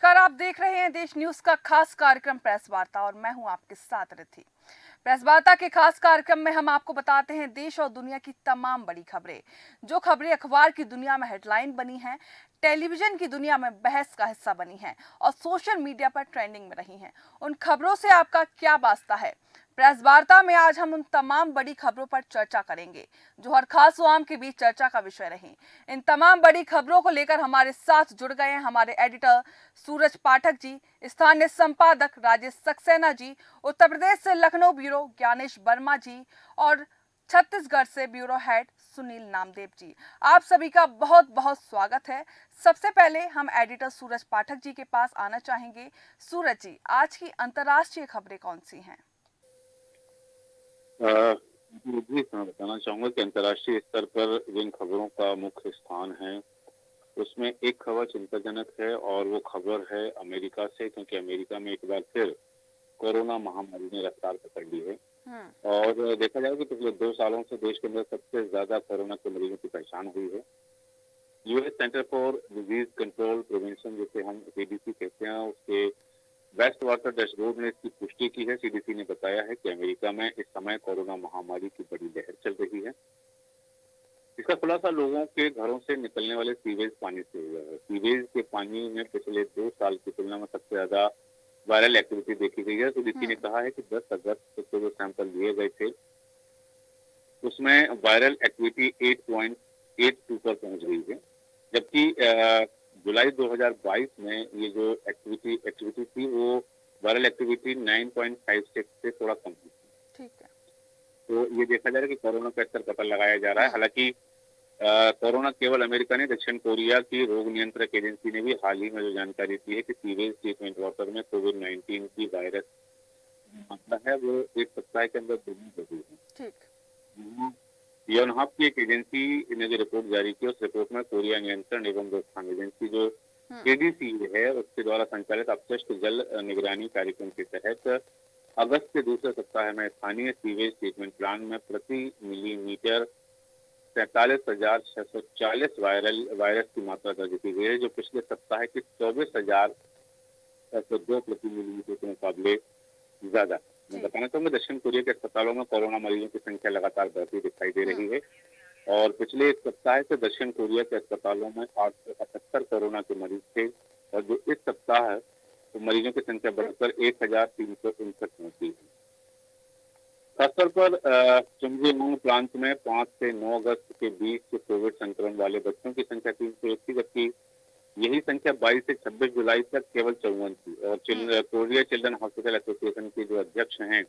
नमस्कार, आप देख रहे हैं देश न्यूज का खास कार्यक्रम प्रेस वार्ता और मैं हूं आपके साथ रिथि। प्रेस वार्ता के खास कार्यक्रम में हम आपको बताते हैं देश और दुनिया की तमाम बड़ी खबरें। जो खबरें अखबार की दुनिया में हेडलाइन बनी हैं, टेलीविजन की दुनिया में बहस का हिस्सा बनी हैं और सोशल मीडिया पर ट्रेंडिंग में रही हैं, उन खबरों से आपका क्या वास्ता है। प्रेस वार्ता में आज हम उन तमाम बड़ी खबरों पर चर्चा करेंगे जो हर खास व आम के बीच चर्चा का विषय रही। इन तमाम बड़ी खबरों को लेकर हमारे साथ जुड़ गए हैं हमारे एडिटर सूरज पाठक जी, स्थानीय संपादक राजेश सक्सेना जी, उत्तर प्रदेश से लखनऊ ब्यूरो ज्ञानेश वर्मा जी और छत्तीसगढ़ से ब्यूरो हेड सुनील नामदेव जी। आप सभी का बहुत बहुत स्वागत है। सबसे पहले हम एडिटर सूरज पाठक जी के पास आना चाहेंगे। सूरज जी, आज की अंतर्राष्ट्रीय खबरें कौन सी हैं? जी, मैं बताना चाहूँगा कि अंतर्राष्ट्रीय स्तर पर जिन खबरों का मुख्य स्थान है, उसमें एक खबर चिंताजनक है और वो खबर है अमेरिका से, क्योंकि अमेरिका में एक बार फिर कोरोना महामारी ने रफ्तार पकड़ ली है। और देखा जाए कि पिछले 2 सालों से देश के अंदर सबसे ज़्यादा कोरोना के मरीजों की पहचान हुई है। US centre for disease control prevention, जिसे हम सीडीसी कहते हैं, उसके वेस्ट वाटर डैशबोर्ड ने इसकी पुष्टि की है। सीडीसी ने बताया है कि अमेरिका में इस समय कोरोना महामारी की बड़ी लहर चल रही है। इसका खुलासा लोगों के घरों से निकलने वाले सीवेज पानी से हुआ है। सीवेज के पानी में पिछले 2 साल की तुलना में सबसे ज्यादा वायरल एक्टिविटी देखी गई है। सीडीसी ने कहा है कि 10 अगस्त को जो सैंपल लिए गए थे, उसमें वायरल एक्टिविटी 8.82 पर पहुंच गई है, जबकि जुलाई 2022 में ये जो एक्टिविटी थी, वो वायरल एक्टिविटी 9.56 से थोड़ा कम थी। ठीक है। तो ये देखा जा रहा है कि कोरोना का स्तर पता लगाया जा रहा है। हालांकि कोरोना केवल अमेरिका ने, दक्षिण कोरिया की रोग नियंत्रक एजेंसी ने भी हाल ही में जो जानकारी दी है कि सीवेज ट्रीटमेंट वाटर में कोविड-19 की वायरस मात्रा है, वो 1 सप्ताह के अंदर दोगुनी हो गई है। ठीक। योनहाप की एक एजेंसी ने जो रिपोर्ट जारी की, उस रिपोर्ट में कोरिया नियंत्रण एवं रोकथाम एजेंसी जो केडीसी है, उसके द्वारा संचालित अपशिष्ट जल निगरानी कार्यक्रम के तहत अगस्त के दूसरे सप्ताह में स्थानीय सीवेज ट्रीटमेंट प्लांट में प्रति मिलीमीटर 43,640 वायरस की मात्रा दर्ज की गई है, जो पिछले सप्ताह के 24,702 प्रति मिलीमीटर के मुकाबले ज्यादा। मैं बताना चाहूंगा, दक्षिण कोरिया के अस्पतालों में कोरोना मरीजों की संख्या लगातार बढ़ती दिखाई दे रही है और पिछले 1 सप्ताह से दक्षिण कोरिया के अस्पतालों में 878 कोरोना के मरीज थे और जो इस सप्ताह तो मरीजों की संख्या बढ़कर 1,359 पहुंची है। खासतौर पर चुंगजीमोंग प्रांत में 5 से 9 अगस्त के बीच कोविड संक्रमण वाले बच्चों की संख्या 301 थी, जबकि यही संख्या 22 से 26 जुलाई तक केवल 54 थी। और कोरिया चिल्ड्रन हॉस्पिटल एसोसिएशन के जो अध्यक्ष हैं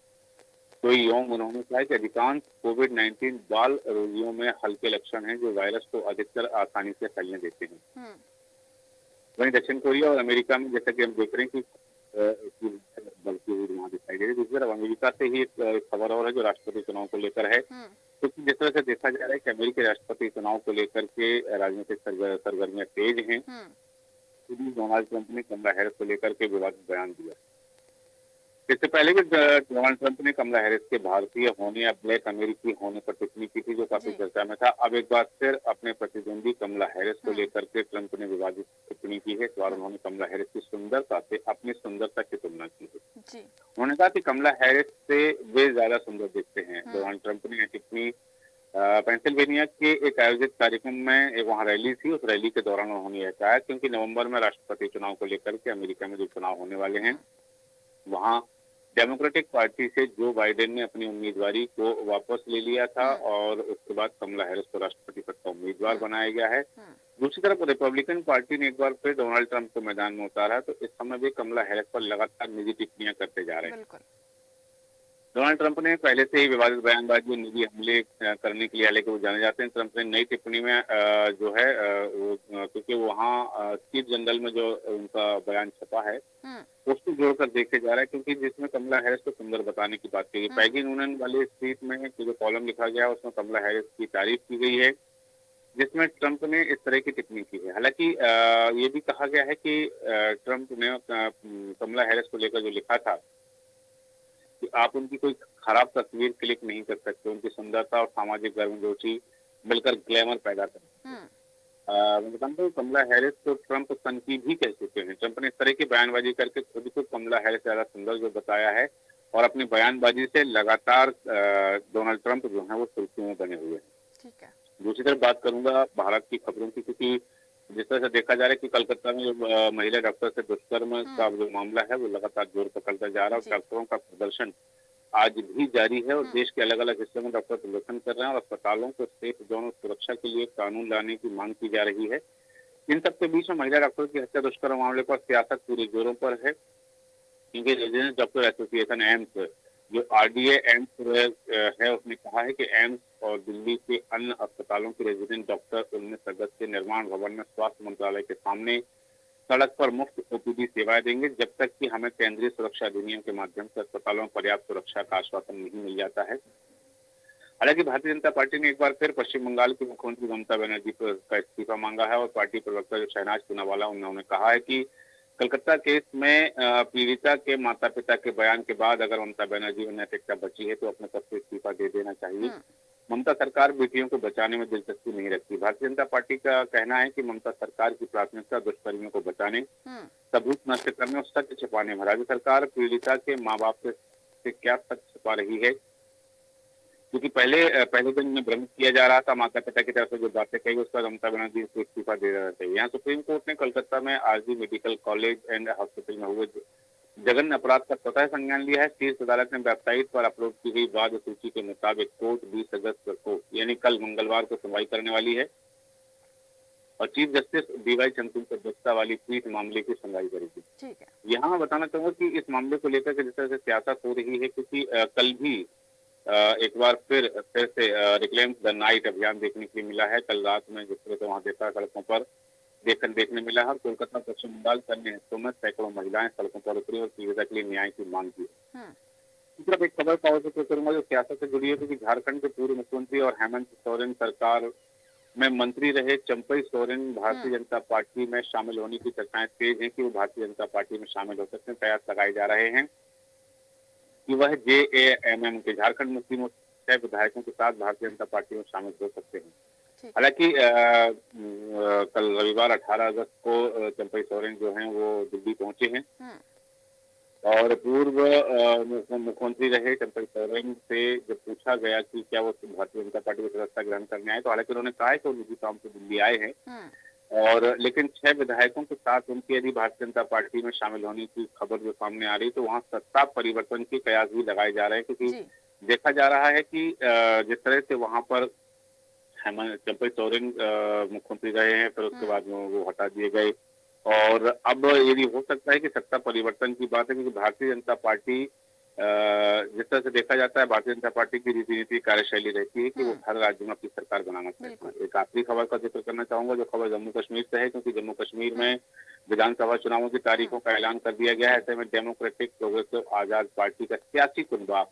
कोई योंग, उन्होंने कहा कि अधिकांश कोविड-19 बाल रोगियों में हल्के लक्षण हैं जो वायरस को अधिकतर आसानी से फैलने देते हैं। वहीं दक्षिण कोरिया और अमेरिका में, जैसा कि हम देख रहे हैं कि बल्कि वहाँ दिखाई दे रही है। दूसरी तरफ अमेरिका से ही एक खबर और है जो राष्ट्रपति चुनाव को लेकर है, क्योंकि जिस तरह से देखा जा रहा है कि अमेरिकी राष्ट्रपति चुनाव को लेकर के राजनीतिक सरगर्मियां तेज हैं। डोनाल्ड ट्रंप ने कमला हैरिस को लेकर के विवादित बयान दिया। इससे पहले भी डोनाल्ड ट्रंप ने कमला हैरिस के भारतीय होने या ब्लैक अमेरिकी होने पर टिप्पणी की थी, जो काफी चर्चा में था। अब एक बार फिर अपने प्रतिद्वंदी कमला हैरिस को लेकर के ट्रंप ने विवादित टिप्पणी की है। इस बार उन्होंने कमला हैरिस की सुंदरता से अपनी सुंदरता की तुलना की है। उन्होंने कहा कि कमला हैरिस से वे ज्यादा सुंदर दिखते हैं। डोनाल्ड ट्रंप ने यह टिप्पणी पेंसिल्वेनिया के एक आयोजित कार्यक्रम में, वहाँ रैली थी, उस रैली के दौरान उन्होंने यह कहा, क्योंकि नवंबर में राष्ट्रपति चुनाव को लेकर के अमेरिका में जो चुनाव होने वाले हैं, वहाँ डेमोक्रेटिक पार्टी से जो बाइडेन ने अपनी उम्मीदवारी को वापस ले लिया था और उसके बाद कमला हैरिस को राष्ट्रपति पद का उम्मीदवार बनाया गया है। दूसरी तरफ रिपब्लिकन पार्टी ने एक बार फिर डोनाल्ड ट्रंप को मैदान में उतारा, तो इस समय भी कमला हैरिस पर लगातार निजी टिप्पणियां करते जा रहे हैं। डोनाल्ड ट्रंप ने पहले से ही विवादित बयानबाजी, निजी हमले करने के लिए, हालांकि वो जाने जाते हैं। ट्रंप ने नई टिप्पणी में जो है क्योंकि वहाँ चीफ जनरल में जो उनका बयान छपा है, उसको जोड़कर देखे जा रहा है, क्योंकि जिसमें कमला हैरिस को सुंदर बताने की बात कही। पैगी नूनन वाले स्ट्रीट में जो कॉलम लिखा गया है, उसमें कमला हैरिस की तारीफ की गई है, जिसमें ट्रंप ने इस तरह की टिप्पणी की है। हालांकि ये भी कहा गया है कि ट्रंप ने कमला हैरिस को लेकर जो लिखा था कि आप उनकी कोई खराब तस्वीर क्लिक नहीं कर सकते, उनकी सुंदरता और सामाजिक गर्मजोशी मिलकर ग्लैमर पैदा करते हैं। मैं बताऊं तो कमला हैरिस को ट्रंप सन की भी कह चुके हैं। ट्रंप ने इस तरह की बयानबाजी करके खुद को कमला हैरिस ज्यादा सुंदर जो बताया है, और अपनी बयानबाजी से लगातार डोनाल्ड ट्रंप जो है वो सुर्खियों में बने हुए हैं। ठीक है। दूसरी तरफ बात करूंगा भारत की खबरों की, क्योंकि जिस तरह से देखा जा रहा है कि कलकत्ता में जो महिला डॉक्टर से दुष्कर्म का जो मामला है वो लगातार जोर पकड़ता जा रहा है, और जी। डॉक्टरों का प्रदर्शन आज भी जारी है, और हम्म। देश के अलग अलग हिस्सों में डॉक्टर प्रदर्शन कर रहे हैं, और अस्पतालों को सेफ जोन और सुरक्षा के लिए कानून लाने की मांग की जा रही है। इन सबके बीच में महिला डॉक्टरों की हत्या दुष्कर्म मामले पर सियासत पूरे जोरों पर है, क्योंकि रेजिडेंट डॉक्टर एसोसिएशन एम्स, जो आरडीए एम्स है, उसने कहा है कि एम्स और दिल्ली के अन्य अस्पतालों के रेजिडेंट डॉक्टर 19 अगस्त से निर्माण भवन में स्वास्थ्य मंत्रालय के सामने सड़क पर मुफ्त ओपीडी सेवाएं देंगे, जब तक कि हमें केंद्रीय सुरक्षा अधिनियम के माध्यम से अस्पतालों में पर्याप्त सुरक्षा का आश्वासन नहीं मिल जाता है। हालांकि भारतीय जनता पार्टी ने एक बार फिर पश्चिम बंगाल की मुख्यमंत्री ममता बनर्जी का इस्तीफा मांगा है, और पार्टी प्रवक्ता जो शहनाज पूनावाला, उन्होंने कहा है कि कलकत्ता केस में पीड़िता के माता पिता के बयान के बाद अगर ममता बनर्जी में नैतिकता बची है तो अपने पद से इस्तीफा दे देना चाहिए। ममता सरकार बेटियों को बचाने में दिलचस्पी नहीं रखती। भारतीय जनता पार्टी का कहना है कि ममता सरकार की प्राथमिकता दुष्कर्मियों को बचाने, सबूत नष्ट करने और सत्य छिपाने में। राज्य सरकार पीड़िता के माँ बाप से क्या सच छिपा रही है, क्योंकि पहले दिन में भ्रमित किया जा रहा था, माता पिता की तरफ से जो बातें कही उस पर ममता बनर्जी को इस्तीफा दे रहे थे। यहाँ सुप्रीम कोर्ट ने कलकत्ता में RG medical college and hospital में हुए जघन्य अपराध का स्वतः संज्ञान लिया है। शीर्ष अदालत ने वेबसाइट पर अपलोड की गई वाद सूची के मुताबिक कोर्ट 20 अगस्त को यानी कल मंगलवार को सुनवाई करने वाली है, और चीफ जस्टिस डीवाई चंद्रचूड़ अध्यक्षता वाली पीठ मामले की सुनवाई करेगी। ठीक है। यहाँ मैं बताना चाहूंगा कि इस मामले को लेकर के जिस तरह से सियासत हो रही है, क्योंकि कल भी एक बार फिर से रिक्लेम द नाइट अभियान देखने के लिए मिला है। कल रात में जिस तरह से वहाँ देखा सड़कों पर देखने मिला है, और कोलकाता पश्चिम बंगाल के अन्य हिस्सों में सैकड़ों महिलाएं सड़कों पर उतरी और पीड़िता के लिए न्याय की मांग की। इस तरफ एक खबर का और जिक्र करूंगा जो सियासत से जुड़ी है, क्योंकि झारखंड के पूर्व मुख्यमंत्री और हेमंत सोरेन सरकार में मंत्री रहे चंपई सोरेन भारतीय जनता पार्टी में शामिल होने की चर्चाएं तेज हैं कि वो भारतीय जनता पार्टी में शामिल हो सकते हैं। प्रयास लगाए जा रहे हैं कि वह जेएएमएम के झारखंड मुस्लिम 6 विधायकों के साथ भारतीय जनता पार्टी में शामिल हो सकते हैं। हालांकि कल रविवार 18 अगस्त को चंपई सोरेन जो हैं वो दिल्ली पहुंचे हैं, और पूर्व मुख्यमंत्री रहे चंपई सोरेन से जब पूछा गया कि क्या वो भारतीय जनता पार्टी की सदस्यता ग्रहण करने आए, तो हालांकि उन्होंने कहा है कि वो निजी काम से दिल्ली आए हैं, और लेकिन 6 विधायकों के साथ उनकी यदि भारतीय जनता पार्टी में शामिल होने की खबर जो सामने आ रही, तो वहाँ सत्ता परिवर्तन के कयास भी लगाए जा रहे हैं, क्योंकि देखा जा रहा है कि जिस तरह से वहाँ पर चंपई सोरेन मुख्यमंत्री रहे हैं, फिर उसके बाद वो हटा दिए गए, और अब यदि हो सकता है कि सत्ता परिवर्तन की बात है, क्योंकि भारतीय जनता पार्टी जिस तरह से देखा जाता है, भारतीय जनता पार्टी की रीति नीति कार्यशैली रहती है कि वो हर राज्य में अपनी सरकार बनाना चाहती है। एक आखिरी खबर का जिक्र करना चाहूंगा, जो खबर जम्मू कश्मीर से है, क्योंकि जम्मू कश्मीर में विधानसभा चुनावों की तारीखों का ऐलान कर दिया गया है। ऐसे में डेमोक्रेटिक प्रोग्रेसिव आजाद पार्टी का सियासी कुनबा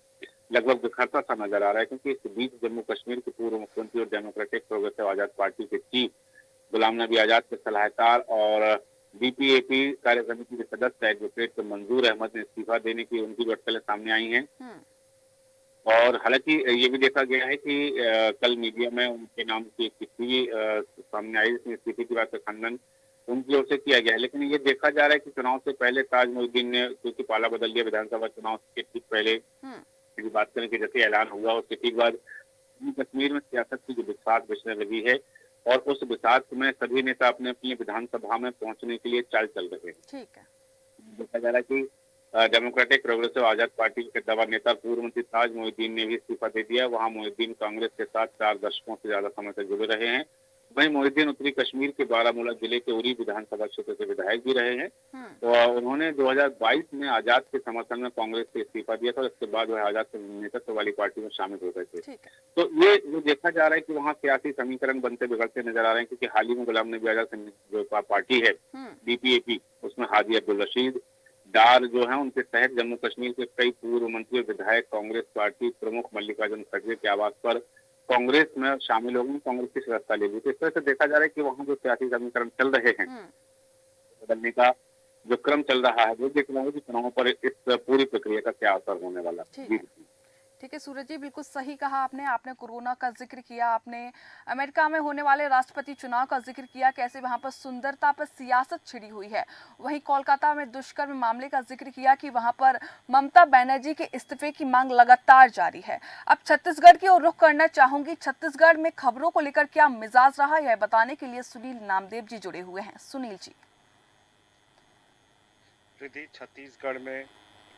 लगभग बिखरता सा नजर आ रहा है, क्योंकि इस बीच जम्मू कश्मीर के पूर्व मुख्यमंत्री और डेमोक्रेटिक प्रोग्रेसिव आजाद पार्टी के चीफ गुलाम नबी आजाद के सलाहकार और बीपीएपी कार्य समिति के सदस्य एडवोकेट मंजूर अहमद ने इस्तीफा देने की उनकी अटकलें सामने आई हैं। और हालांकि ये भी देखा गया है कि कल मीडिया में उनके नाम की एक चिट्ठी सामने आई, जिसमें इस्तीफे की बात का खंडन उनकी ओर से किया गया है। लेकिन ये देखा जा रहा है कि चुनाव से पहले ताज मोहिउद्दीन ने, क्योंकि पाला बदल दिया विधानसभा चुनाव के ठीक पहले की बात करें कि जैसे ऐलान हुआ उसके ठीक बाद कश्मीर में सियासत की जो बिसात बिछने लगी है, और उस बिसात में सभी नेता अपने अपनी विधानसभा में पहुंचने के लिए चाल चल रहे हैं। ठीक है। देखा जा रहा है कि डेमोक्रेटिक प्रोग्रेसिव आजाद पार्टी के दवा नेता पूर्व मंत्री ताज मोहिउद्दीन ने भी इस्तीफा दे दिया। वहां मोहिउद्दीन कांग्रेस के साथ 4 दशकों से ज्यादा समय से जुड़े रहे हैं। वहीं मोहिउद्दीन उत्तरी कश्मीर के बारामूला जिले के उरी विधानसभा क्षेत्र से विधायक भी रहे हैं। तो उन्होंने 2022 में आजाद के समर्थन में कांग्रेस से इस्तीफा दिया था, और इसके बाद वह आजाद के नेतृत्व वाली पार्टी में शामिल हो गए थे। तो ये जो देखा जा रहा है कि वहाँ सियासी समीकरण बनते बिगड़ते नजर आ रहे हैं, क्योंकि हाल ही में गुलाम नबी आजाद जो पार्टी है बीपीएपी, उसमें हादी अब्दुल रशीद डार जो है उनके तहत जम्मू कश्मीर के कई पूर्व मंत्री और विधायक कांग्रेस पार्टी प्रमुख मल्लिकार्जुन खड़गे के आवास पर कांग्रेस में शामिल हो गए, कांग्रेस की सदस्यता ले ली। तो इस तरह से देखा जा रहा है कि वहाँ जो सियासी समीकरण चल रहे हैं, बदलने का जो क्रम चल रहा है, वो देख रहा है कि चुनावों पर इस पूरी प्रक्रिया का क्या असर होने वाला है। ठीक है सूरज जी, बिल्कुल सही कहा आपने। आपने कोरोना का जिक्र किया, आपने अमेरिका में होने वाले राष्ट्रपति चुनाव का जिक्र किया, कैसे वहां पर सुंदरता पर सियासत छिड़ी हुई है। वहीं कोलकाता में दुष्कर्म मामले का जिक्र किया कि वहां पर ममता बनर्जी के इस्तीफे की मांग लगातार जारी है। अब छत्तीसगढ़ की ओर रुख करना चाहूंगी। छत्तीसगढ़ में खबरों को लेकर क्या मिजाज रहा, यह बताने के लिए सुनील नामदेव जी जुड़े हुए हैं। सुनील जी। छत्तीसगढ़ में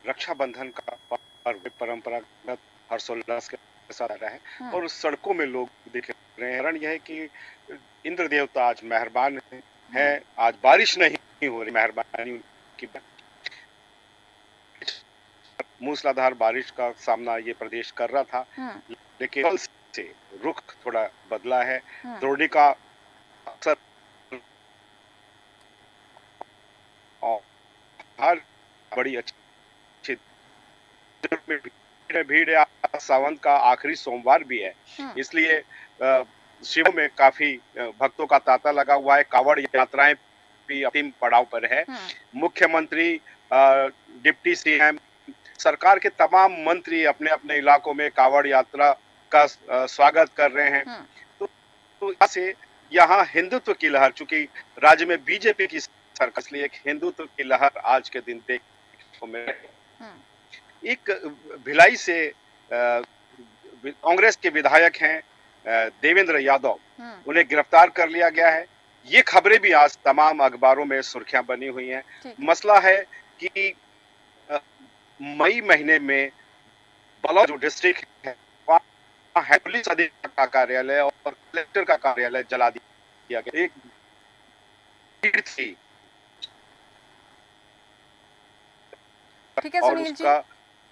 रक्षाबंधन का पर्व परंपरागत हर्षोल्लास के साथ आ रहा है और सड़कों में लोग दिख रहे हैं। कारण यह है कि इंद्र देवता आज मेहरबान है। आज बारिश नहीं हो रही, मेहरबानी उनकी। मूसलाधार बारिश का सामना ये प्रदेश कर रहा था, लेकिन कल से रुख थोड़ा बदला है। द्रोणिका अक्सर हर बड़ी अच्छी भीड़ है। सावन का आखिरी सोमवार भी है, इसलिए शिवों में काफी भक्तों का तांता लगा हुआ है। कांवड़ यात्राएं भी अंतिम पड़ाव पर है। मुख्यमंत्री, डिप्टी सीएम, सरकार के तमाम मंत्री अपने अपने इलाकों में कांवड़ यात्रा का स्वागत कर रहे हैं। तो से यहाँ हिंदुत्व की लहर, चूंकि राज्य में बीजेपी की सरकार, इसलिए एक हिंदुत्व की लहर आज के दिन देखने को मिल रही है। एक भिलाई से कांग्रेस के विधायक हैं देवेंद्र यादव, उन्हें गिरफ्तार कर लिया गया है। ये खबरें भी आज तमाम अखबारों में सुर्खियां बनी हुई हैं। मसला है कि मई महीने में बलौद जो डिस्ट्रिक्ट है, वहाँ पुलिस अधीक्षक का कार्यालय और कलेक्टर का कार्यालय जला दिया गया। एक भीड़ थी, ठीक है और सुनील जी।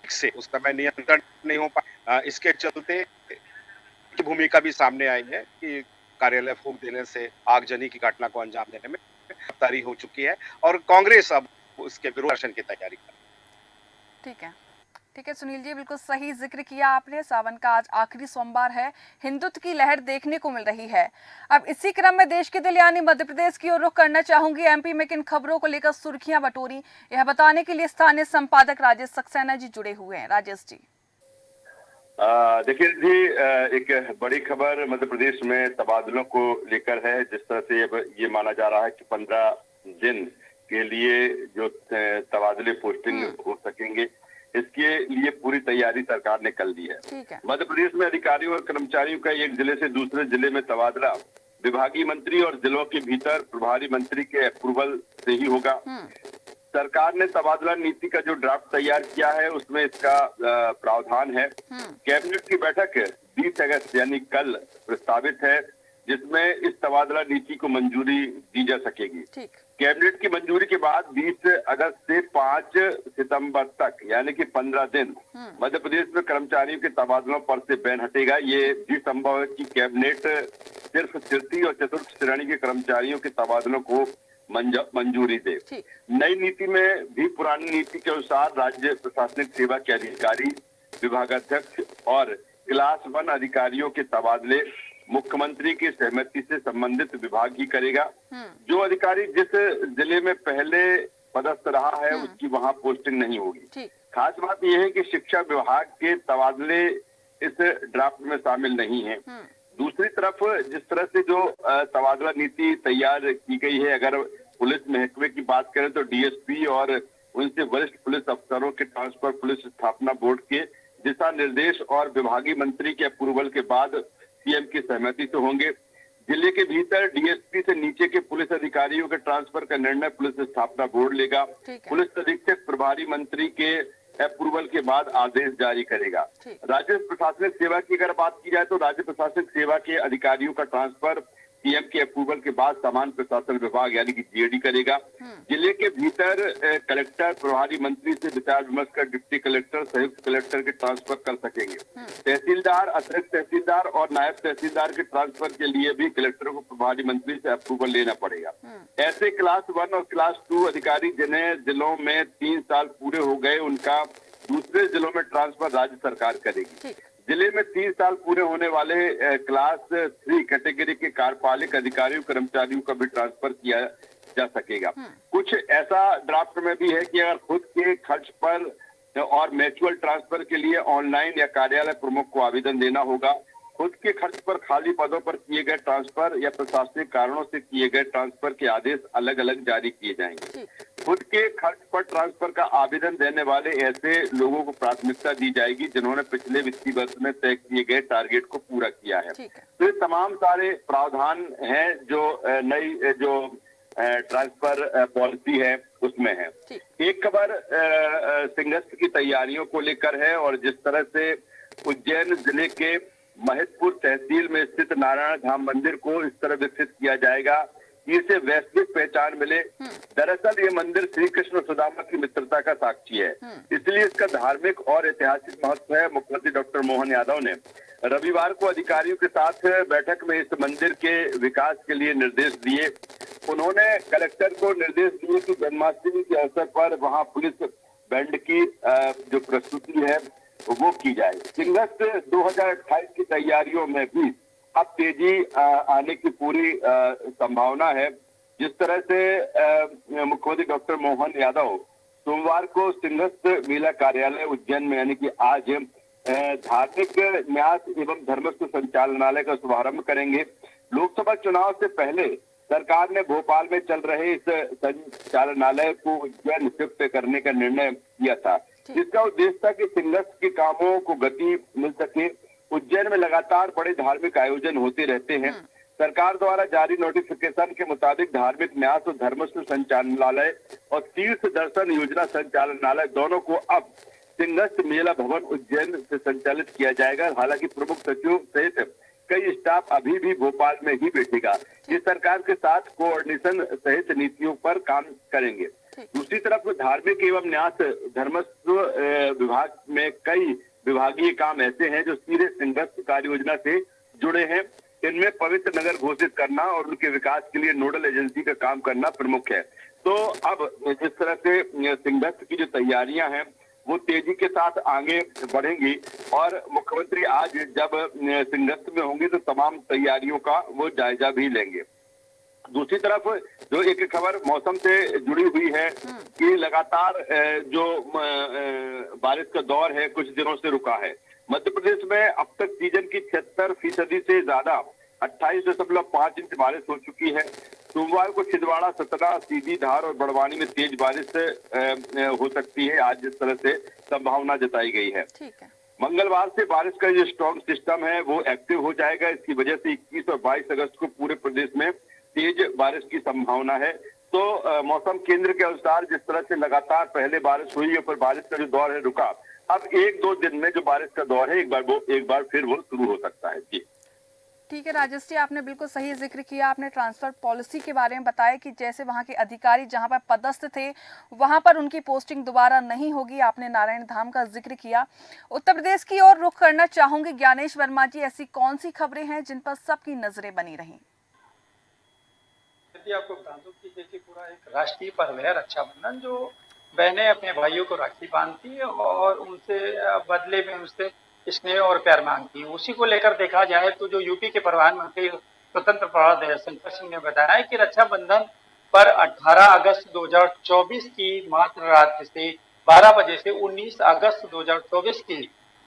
से उस समय नियंत्रण नहीं हो पाया। इसके चलते भूमिका भी सामने आई है कि कार्यालय फूंक देने से आगजनी की घटना को अंजाम देने में गिरफ्तारी हो चुकी है और कांग्रेस अब उसके विरोध की तैयारी कर रही है। ठीक है सुनील जी, बिल्कुल सही जिक्र किया आपने। सावन का आज आखिरी सोमवार है, हिंदुत्व की लहर देखने को मिल रही है। अब इसी क्रम में देश के दिल यानी मध्य प्रदेश की ओर रुख करना चाहूंगी। एमपी में किन खबरों को लेकर सुर्खियां बटोरी, यह बताने के लिए स्थानीय संपादक राजेश सक्सेना जी जुड़े हुए हैं। राजेश जी। देखिए जी, एक बड़ी खबर मध्य प्रदेश में तबादलों को लेकर है। जिस तरह से अब ये माना जा रहा है कि 15 दिन के लिए जो तबादले पोस्टिंग हो सकेंगे, इसके लिए पूरी तैयारी सरकार ने कर ली है। मध्य प्रदेश में अधिकारियों और कर्मचारियों का एक जिले से दूसरे जिले में तबादला विभागीय मंत्री और जिलों के भीतर प्रभारी मंत्री के अप्रूवल से ही होगा। सरकार ने तबादला नीति का जो ड्राफ्ट तैयार किया है, उसमें इसका प्रावधान है। कैबिनेट की बैठक 20 अगस्त यानी कल प्रस्तावित है, जिसमें इस तबादला नीति को मंजूरी दी जा सकेगी। कैबिनेट की मंजूरी के बाद 20 अगस्त से 5 सितंबर तक यानी कि 15 दिन मध्य प्रदेश में कर्मचारियों के तबादलों पर से बैन हटेगा। ये भी संभव है कि कैबिनेट सिर्फ तृतीय और चतुर्थ श्रेणी के कर्मचारियों के तबादलों को मंजूरी दे। नई नीति में भी पुरानी नीति के अनुसार राज्य प्रशासनिक सेवा के अधिकारी, विभागाध्यक्ष और क्लास 1 अधिकारियों के तबादले मुख्यमंत्री की सहमति से संबंधित विभाग ही करेगा। जो अधिकारी जिस जिले में पहले पदस्थ रहा है, उसकी वहां पोस्टिंग नहीं होगी। खास बात यह है कि शिक्षा विभाग के तबादले इस ड्राफ्ट में शामिल नहीं है। दूसरी तरफ जिस तरह से जो तबादला नीति तैयार की गई है, अगर पुलिस महकमे की बात करें तो डीएसपी और उनसे वरिष्ठ पुलिस अफसरों के ट्रांसफर पुलिस स्थापना बोर्ड के दिशा निर्देश और विभागीय मंत्री के अप्रूवल के बाद सीएम की सहमति से होंगे। जिले के भीतर डीएसपी से नीचे के पुलिस अधिकारियों के ट्रांसफर का निर्णय पुलिस स्थापना बोर्ड लेगा। पुलिस अधीक्षक प्रभारी मंत्री के अप्रूवल के बाद आदेश जारी करेगा। राज्य प्रशासनिक सेवा की अगर बात की जाए तो राज्य प्रशासनिक सेवा के अधिकारियों का ट्रांसफर सीएम के अप्रूवल के बाद सामान्य प्रशासन विभाग यानी कि जीएडी करेगा। जिले के भीतर कलेक्टर प्रभारी मंत्री से विचार विमर्श कर डिप्टी कलेक्टर, संयुक्त कलेक्टर के ट्रांसफर कर सकेंगे। तहसीलदार, अतिरिक्त तहसीलदार और नायब तहसीलदार के ट्रांसफर के लिए भी कलेक्टर को प्रभारी मंत्री से अप्रूवल लेना पड़ेगा। ऐसे क्लास 1 और क्लास 2 अधिकारी जिन्हें जिलों में 3 साल पूरे हो गए, उनका दूसरे जिलों में ट्रांसफर राज्य सरकार करेगी। जिले में 3 साल पूरे होने वाले क्लास 3 कैटेगरी के कार्यपालिक अधिकारियों कर्मचारियों का भी ट्रांसफर किया जा सकेगा। कुछ ऐसा ड्राफ्ट में भी है कि अगर खुद के खर्च पर और म्यूचुअल ट्रांसफर के लिए ऑनलाइन या कार्यालय प्रमुख को आवेदन देना होगा। खुद के खर्च पर खाली पदों पर किए गए ट्रांसफर या प्रशासनिक कारणों से किए गए ट्रांसफर के आदेश अलग अलग जारी किए जाएंगे। खुद के खर्च पर ट्रांसफर का आवेदन देने वाले ऐसे लोगों को प्राथमिकता दी जाएगी जिन्होंने पिछले वित्तीय वर्ष में तय किए गए टारगेट को पूरा किया है। तो ये तमाम सारे प्रावधान हैं जो नई जो ट्रांसफर पॉलिसी है उसमें है। एक खबर सिंहस्थ की तैयारियों को लेकर है और जिस तरह से उज्जैन जिले के महिदपुर तहसील में स्थित नारायण धाम मंदिर को इस तरह विकसित किया जाएगा कि इसे वैश्विक पहचान मिले। दरअसल ये मंदिर श्री कृष्ण सुदामा की मित्रता का साक्षी है, इसलिए इसका धार्मिक और ऐतिहासिक महत्व है। मुख्यमंत्री डॉक्टर मोहन यादव ने रविवार को अधिकारियों के साथ बैठक में इस मंदिर के विकास के लिए निर्देश दिए। उन्होंने कलेक्टर को निर्देश दिए कि जन्माष्टमी के अवसर पर वहां पुलिस बैंड की जो प्रस्तुति है वो की जाए। सिंहस्थ 2028 की तैयारियों में भी अब तेजी आने की पूरी संभावना है। जिस तरह से मुख्यमंत्री डॉक्टर मोहन यादव सोमवार को सिंहस्थ मेला कार्यालय उज्जैन में यानी कि आज धार्मिक न्यास एवं धर्मस्व संचालनालय का शुभारंभ करेंगे। लोकसभा चुनाव से पहले सरकार ने भोपाल में चल रहे इस संचालनालय को उज्जैन शिफ्ट करने का निर्णय किया था, जिसका उद्देश्य था कि सिंहस्थ के कामों को गति मिल सके। उज्जैन में लगातार बड़े धार्मिक आयोजन होते रहते हैं। सरकार द्वारा जारी नोटिफिकेशन के मुताबिक धार्मिक न्यास और धर्मस्व संचालनालय और तीर्थ दर्शन योजना संचालनालय दोनों को अब सिंहस्थ मेला भवन उज्जैन से संचालित किया जाएगा। हालांकि प्रमुख सचिव सहित कई स्टाफ अभी भी भोपाल में ही बैठेगा। ये सरकार के साथ कोऑर्डिनेशन सहित नीतियों पर काम करेंगे। दूसरी तरफ धार्मिक एवं न्यास धर्मस्व विभाग में कई विभागीय काम ऐसे हैं जो सीधे सिंहस्थ कार्य योजना से जुड़े हैं। इनमें पवित्र नगर घोषित करना और उनके विकास के लिए नोडल एजेंसी का काम करना प्रमुख है। तो अब जिस तरह से सिंहस्थ की जो तैयारियां हैं वो तेजी के साथ आगे बढ़ेंगी और मुख्यमंत्री आज जब सिंहस्थ में होंगे तो तमाम तैयारियों का वो जायजा भी लेंगे। दूसरी तरफ जो एक खबर मौसम से जुड़ी हुई है कि लगातार जो बारिश का दौर है कुछ दिनों से रुका है। मध्य प्रदेश में अब तक सीजन की 76% से ज्यादा 28.5 इंच बारिश हो चुकी है। सोमवार को छिंदवाड़ा, सतना, सीधी, धार और बड़वानी में तेज बारिश हो सकती है। आज जिस तरह से संभावना जताई गई है, मंगलवार से बारिश का जो स्ट्रॉन्ग सिस्टम है वो एक्टिव हो जाएगा। इसकी वजह से 21 और 22 अगस्त को पूरे प्रदेश में तेज बारिश की संभावना है। तो मौसम केंद्र के अनुसार जिस तरह से लगातार पहले बारिश हुई है पर बारिश का जो दौर है रुका, अब 1-2 दिन में जो बारिश का दौर है एक बार फिर वो शुरू हो सकता है। जी ठीक है राजेश जी, आपने बिल्कुल सही जिक्र किया। आपने ट्रांसफर पॉलिसी के बारे में बताया कि जैसे वहां के अधिकारी जहां पर पदस्थ थे वहां पर उनकी पोस्टिंग दोबारा नहीं होगी। आपने नारायण धाम का जिक्र किया। उत्तर प्रदेश की ओर रुख करना चाहूंगी ज्ञानेश वर्मा जी, ऐसी कौन सी खबरें हैं जिन पर सबकी नजरें बनी रही? आपको बता दूं कि जैसे पूरा एक राष्ट्रीय पर्व है रक्षाबंधन, जो बहनें अपने भाइयों को राखी बांधती है और उनसे बदले में उनसे स्नेह और प्यार मांगती है। उसी को लेकर देखा जाए तो जो यूपी के प्रधानमंत्री स्वतंत्र प्रभार शंकर सिंह ने बताया है कि रक्षाबंधन पर 18 अगस्त 2024 की मात्र रात्रि से 12 बजे से 19 अगस्त 2024 की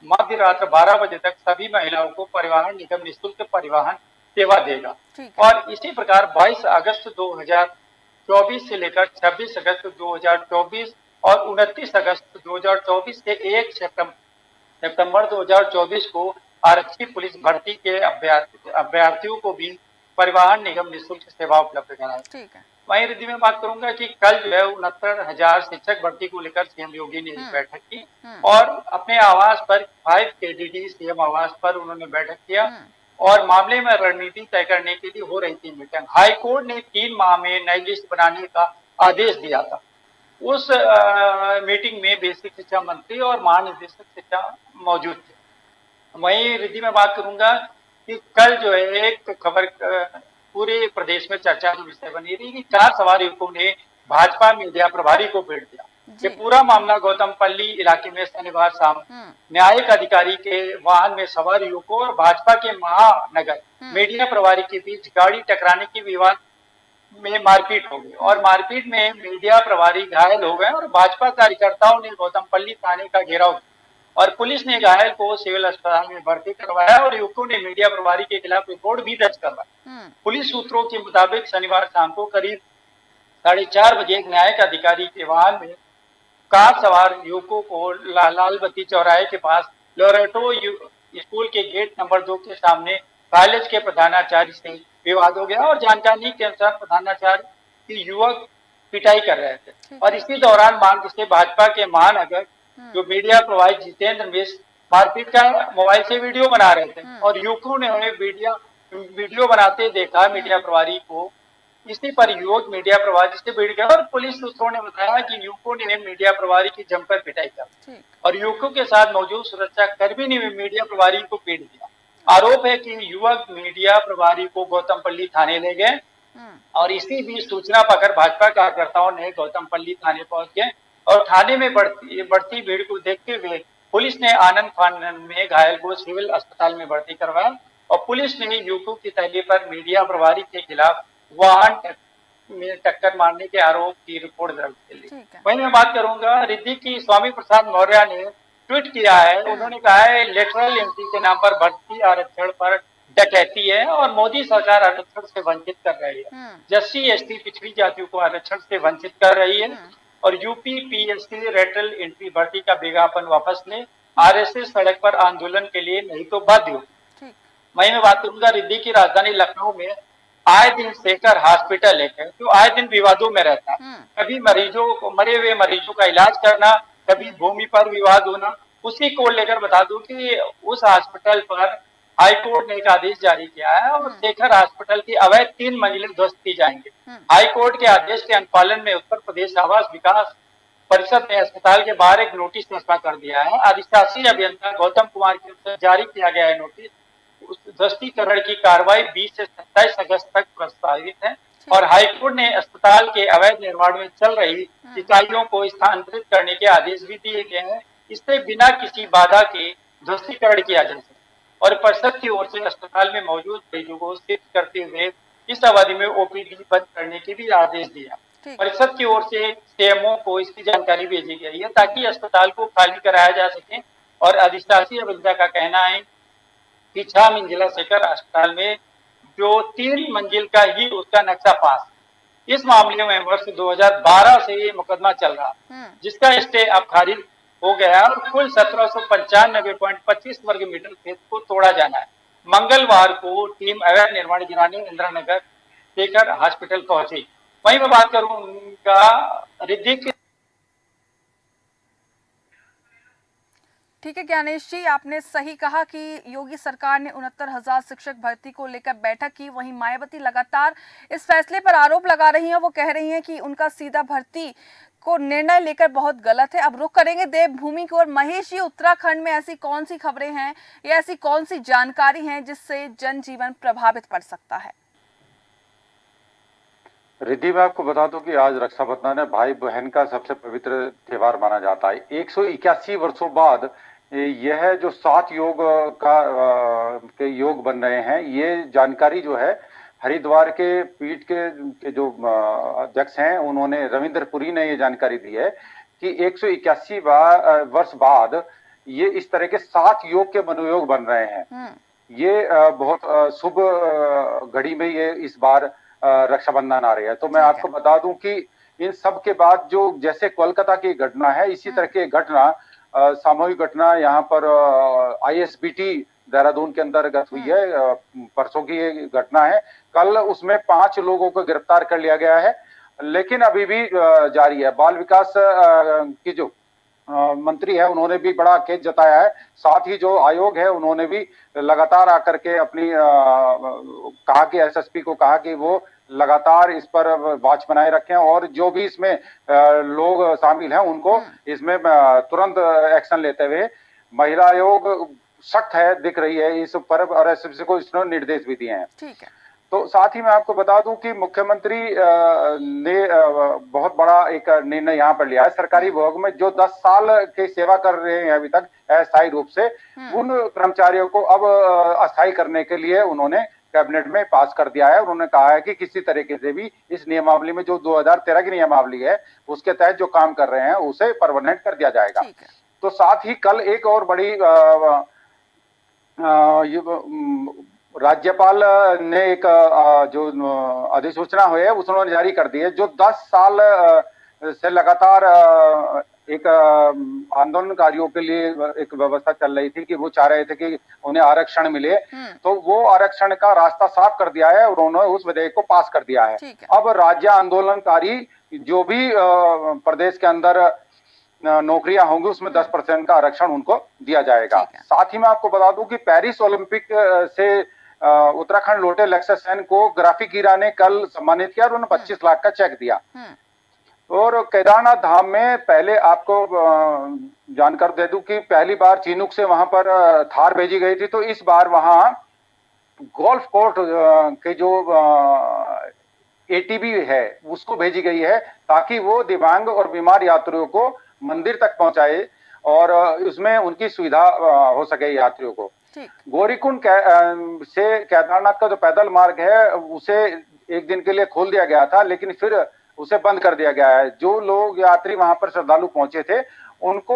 मध्य रात्र 12 बजे तक सभी महिलाओं को परिवहन निगम निःशुल्क परिवहन सेवा देगा। और इसी प्रकार 22 अगस्त 2024 से लेकर 26 अगस्त 2024 और 29 अगस्त 2024 से 1 सितंबर 2024 को आरक्षी पुलिस भर्ती के अभ्यर्थियों को भी परिवहन निगम निःशुल्क सेवा उपलब्ध कराएगा। वहीं रिद्धि में बात करूंगा कि कल जो है 69,000 शिक्षक भर्ती को लेकर सीएम योगी ने बैठक की और अपने आवास पर 5 KDD सीएम आवास पर उन्होंने बैठक किया और मामले में रणनीति तय करने के लिए हो रही थी मीटिंग। हाईकोर्ट ने 3 माह में नई लिस्ट बनाने का आदेश दिया था। उस मीटिंग में बेसिक शिक्षा मंत्री और महानिदेशक शिक्षा मौजूद थे। वहीं रिद्धि में बात करूंगा कि कल जो है एक खबर पूरे प्रदेश में चर्चा का विषय बनी रही कि 4 सवार युवकों ने भाजपा मीडिया प्रभारी को भेज दिया। ये पूरा मामला गौतमपल्ली इलाके में शनिवार शाम न्यायिक अधिकारी के वाहन में सवार युवकों और भाजपा के महानगर मीडिया प्रभारी के बीच गाड़ी टकराने की में मारपीट हो गई और मारपीट में मीडिया प्रभारी घायल हो गए और भाजपा कार्यकर्ताओं ने गौतमपल्ली थाने का घेराव किया और पुलिस ने घायल को सिविल अस्पताल में भर्ती करवाया और युवकों ने मीडिया प्रभारी के खिलाफ रिपोर्ट भी दर्ज करवाई। पुलिस सूत्रों के मुताबिक शनिवार शाम को करीब 4:30 बजे एक न्यायिक अधिकारी के वाहन में कार सवार युवकों को लाल बत्ती चौराहे के पास लोरेटो स्कूल के गेट नंबर 2 के सामने कॉलेज के प्रधानाचार्य से विवाद हो गया और जानकारी के अनुसार प्रधानाचार्य की युवक पिटाई कर रहे थे और इसी दौरान मार्ग से भाजपा के महानगर जो मीडिया प्रभारी जितेंद्र मिश्र मारपीट का मोबाइल से वीडियो बना रहे थे और युवकों ने उन्हें वीडियो बनाते देखा मीडिया प्रभारी को। इसी पर युवक मीडिया प्रभारी से भिड़ गया और पुलिस सूत्रों ने बताया कि युवकों ने मीडिया प्रभारी की जमकर पिटाई कर और युवकों के साथ मौजूद सुरक्षा कर्मी ने मीडिया प्रभारी को पीट दिया। आरोप है कि युवक मीडिया प्रभारी को गौतमपल्ली थाने ले गए और इसी बीच सूचना पाकर भाजपा कार्यकर्ताओं ने गौतमपल्ली थाने पहुंच गए और थाने में बढ़ती भीड़ को देखते हुए पुलिस ने आनंद फानन में घायल को सिविल अस्पताल में भर्ती करवाया और पुलिस ने युवकों की तहरीर पर मीडिया प्रभारी के खिलाफ वाहन में टक्कर मारने के आरोप की रिपोर्ट दर्ज कर ली। वहीं मैं बात करूंगा रिद्धि की स्वामी प्रसाद मौर्य ने ट्वीट किया है। उन्होंने कहा है लेटरल एंट्री के नाम पर भर्ती आरक्षण पर डकैती है और मोदी सरकार आरक्षण से वंचित कर रही है। एससी एसटी पिछड़ी जातियों को आरक्षण से वंचित कर रही है और यूपी पीएससी लेटरल एंट्री भर्ती का विज्ञापन वापस ले, आरएसएस सड़क पर आंदोलन के लिए नहीं तो बाध्य हो। वहीं मैं बात करूंगा रिद्धि की राजधानी लखनऊ में आए दिन शेखर हॉस्पिटल है जो आए दिन विवादों में रहता है। कभी मरे हुए मरीजों का इलाज करना, कभी भूमि पर विवाद होना। उसी को लेकर बता दूं कि उस हॉस्पिटल पर हाईकोर्ट ने एक आदेश जारी किया है और शेखर हॉस्पिटल की अवैध 3 मंजिलें ध्वस्त की जाएंगी। हाईकोर्ट के आदेश के अनुपालन में उत्तर प्रदेश आवास विकास परिषद ने अस्पताल के बाहर एक नोटिस चस्पा कर दिया है। अधिशासी अभियंता गौतम कुमार की ओर से जारी किया गया है नोटिस। ध्वस्तीकरण की कार्रवाई 20 से 27 अगस्त तक प्रस्तावित है और हाईकोर्ट ने अस्पताल के अवैध निर्माण में चल रही इकाइयों को स्थानांतरित करने के आदेश भी दिए गए हैं। इससे बिना किसी बाधा के ध्वस्तीकरण किया जा सके और परिषद की ओर से अस्पताल में मौजूद मरीजों को शिफ्ट करते हुए इस अवधि में ओपीडी बंद करने के भी आदेश दिया। परिषद की ओर से सीएमओ को इसकी जानकारी भेजी गई है ताकि अस्पताल को खाली कराया जा सके और अधिशासी अभियंता का कहना है कि 6 मंजिला शेखर अस्पताल में जो 3 मंजिल का ही उसका नक्शा पास। इस मामले में वर्ष 2012 से ये मुकदमा चल रहा जिसका स्टे अब खारिज हो गया और कुल 1795.25 वर्ग मीटर खेत को तोड़ा जाना है। मंगलवार को टीम अवैध निर्माण गिराने इंदिरा नगर शेखर हॉस्पिटल पहुंची। वहीं मैं बात करूंगा रिद्धि की। ठीक है ज्ञानेश जी, आपने सही कहा कि योगी सरकार ने 69,000 शिक्षक भर्ती को लेकर बैठक की। वहीं मायावती लगातार इस फैसले पर आरोप लगा रही हैं। वो कह रही हैं कि उनका सीधा भर्ती को निर्णय लेकर बहुत गलत है। अब रुख करेंगे देवभूमि की ओर। महेश जी, उत्तराखंड में ऐसी कौन सी खबरें हैं या ऐसी कौन सी जानकारी है जिससे जनजीवन प्रभावित पड़ सकता है? रिद्धि, मैं आपको बता दूं कि आज रक्षाबंधन है, भाई बहन का सबसे पवित्र त्योहार माना जाता है। 181 वर्षों बाद यह जो 7 योग के योग बन रहे हैं, ये जानकारी जो है हरिद्वार के पीठ के जो अध्यक्ष हैं उन्होंने, रविंद्र पुरी ने ये जानकारी दी है कि 181 वर्ष बाद ये इस तरह के 7 योग के मनोयोग बन रहे हैं। ये बहुत शुभ घड़ी में ये इस बार रक्षाबंधन आ रही है। तो मैं आपको बता दूं कि इन सब के बाद जो जैसे कोलकाता की घटना है, इसी तरह की घटना, सामूहिक घटना यहाँ पर आईएसबीटी देहरादून के अंतर्गत हुई है। परसों की ये घटना है। कल उसमें 5 लोगों को गिरफ्तार कर लिया गया है, लेकिन अभी भी जारी है। बाल विकास की जो मंत्री है उन्होंने भी बड़ा खेद जताया है। साथ ही जो आयोग है उन्होंने भी लगातार आकर के अपनी कहा कि एसएसपी को कहा कि वो लगातार इस पर वॉच बनाए रखें और जो भी इसमें लोग शामिल हैं उनको इसमें तुरंत एक्शन लेते हुए। महिला आयोग सख्त है दिख रही है इस पर और एसएसपी को इसने निर्देश भी दिए हैं। ठीक है। तो साथ ही मैं आपको बता दूं कि मुख्यमंत्री ने बहुत बड़ा एक निर्णय यहाँ पर लिया है। सरकारी विभाग में जो 10 साल की सेवा कर रहे हैं अभी तक अस्थायी रूप से, उन कर्मचारियों को अब अस्थायी करने के लिए उन्होंने कैबिनेट में पास कर दिया है। उन्होंने कहा है कि किसी तरीके से भी इस नियमावली में जो 2013 की नियमावली है उसके तहत जो काम कर रहे हैं उसे परमानेंट कर दिया जाएगा। ठीक है। तो साथ ही कल एक और बड़ी राज्यपाल ने एक जो अधिसूचना हुई है उसने जारी कर दी है। जो 10 साल से लगातार एक आंदोलनकारियों के लिए एक व्यवस्था चल रही थी कि वो चाह रहे थे कि उन्हें आरक्षण मिले, तो वो आरक्षण का रास्ता साफ कर दिया है और उन्होंने उस विधेयक को पास कर दिया है। अब राज्य आंदोलनकारी जो भी प्रदेश के अंदर नौकरियां होंगी उसमें 10% का आरक्षण उनको दिया जाएगा। साथ ही मैं आपको बता दूं कि पेरिस ओलंपिक से उत्तराखंड लौटे लक्ष्य सेन को ग्राफिक गिरा ने कल सम्मानित किया और उन्होंने 25 लाख का चेक दिया। और केदारनाथ धाम में पहले आपको जानकर दे दूं कि पहली बार चिनूक से वहां पर थार भेजी गई थी, तो इस बार वहां गोल्फ कोर्ट के जो एटीबी है उसको भेजी गई है ताकि वो दिव्यांग और बीमार यात्रियों को मंदिर तक पहुंचाए और उसमें उनकी सुविधा हो सके यात्रियों को। गौरीकुंड से केदारनाथ का जो पैदल मार्ग है उसे एक दिन के लिए खोल दिया गया था, लेकिन फिर उसे बंद कर दिया गया है। जो लोग यात्री वहां पर श्रद्धालु पहुंचे थे उनको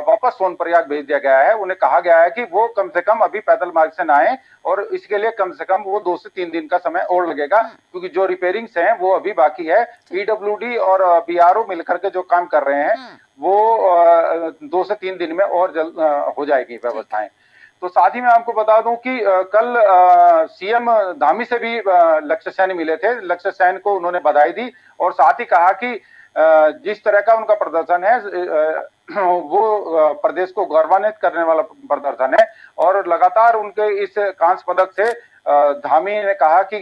वापस सोनप्रयाग भेज दिया गया है। उन्हें कहा गया है कि वो कम से कम अभी पैदल मार्ग से ना आए और इसके लिए कम से कम वो 2 से 3 दिन का समय और लगेगा, क्योंकि जो रिपेयरिंग्स हैं वो अभी बाकी है। पीडब्ल्यूडी और बीआरओ मिलकर के जो काम कर रहे हैं वो 2 से 3 दिन में और जल्द हो जाएगी व्यवस्थाएं। तो साथ ही मैं आपको बता दूं कि कल सीएम धामी से भी लक्ष्य सेन मिले थे। लक्ष्य सेन को उन्होंने बधाई दी और साथ ही कहा कि जिस तरह का उनका प्रदर्शन है वो प्रदेश को गौरवान्वित करने वाला प्रदर्शन है और लगातार उनके इस कांस्य पदक से धामी ने कहा कि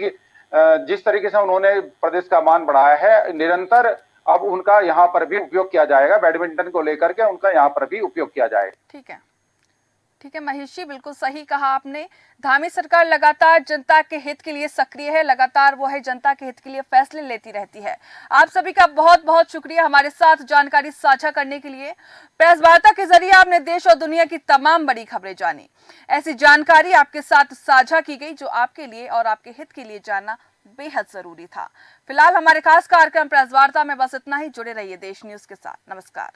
जिस तरीके से उन्होंने प्रदेश का मान बढ़ाया है निरंतर अब उनका यहाँ पर भी उपयोग किया जाएगा। बैडमिंटन को लेकर के उनका यहाँ पर भी उपयोग किया जाएगा। ठीक है महेश जी, बिल्कुल सही कहा आपने। धामी सरकार लगातार जनता के हित के लिए सक्रिय है, लगातार वो है जनता के हित के लिए फैसले लेती रहती है। आप सभी का बहुत बहुत शुक्रिया हमारे साथ जानकारी साझा करने के लिए। प्रेस वार्ता के जरिए आपने देश और दुनिया की तमाम बड़ी खबरें जानी। ऐसी जानकारी आपके साथ साझा की गई जो आपके लिए और आपके हित के लिए जानना बेहद जरूरी था। फिलहाल हमारे खास कार्यक्रम प्रेस वार्ता में बस इतना ही। जुड़े रहिए देश न्यूज के साथ। नमस्कार।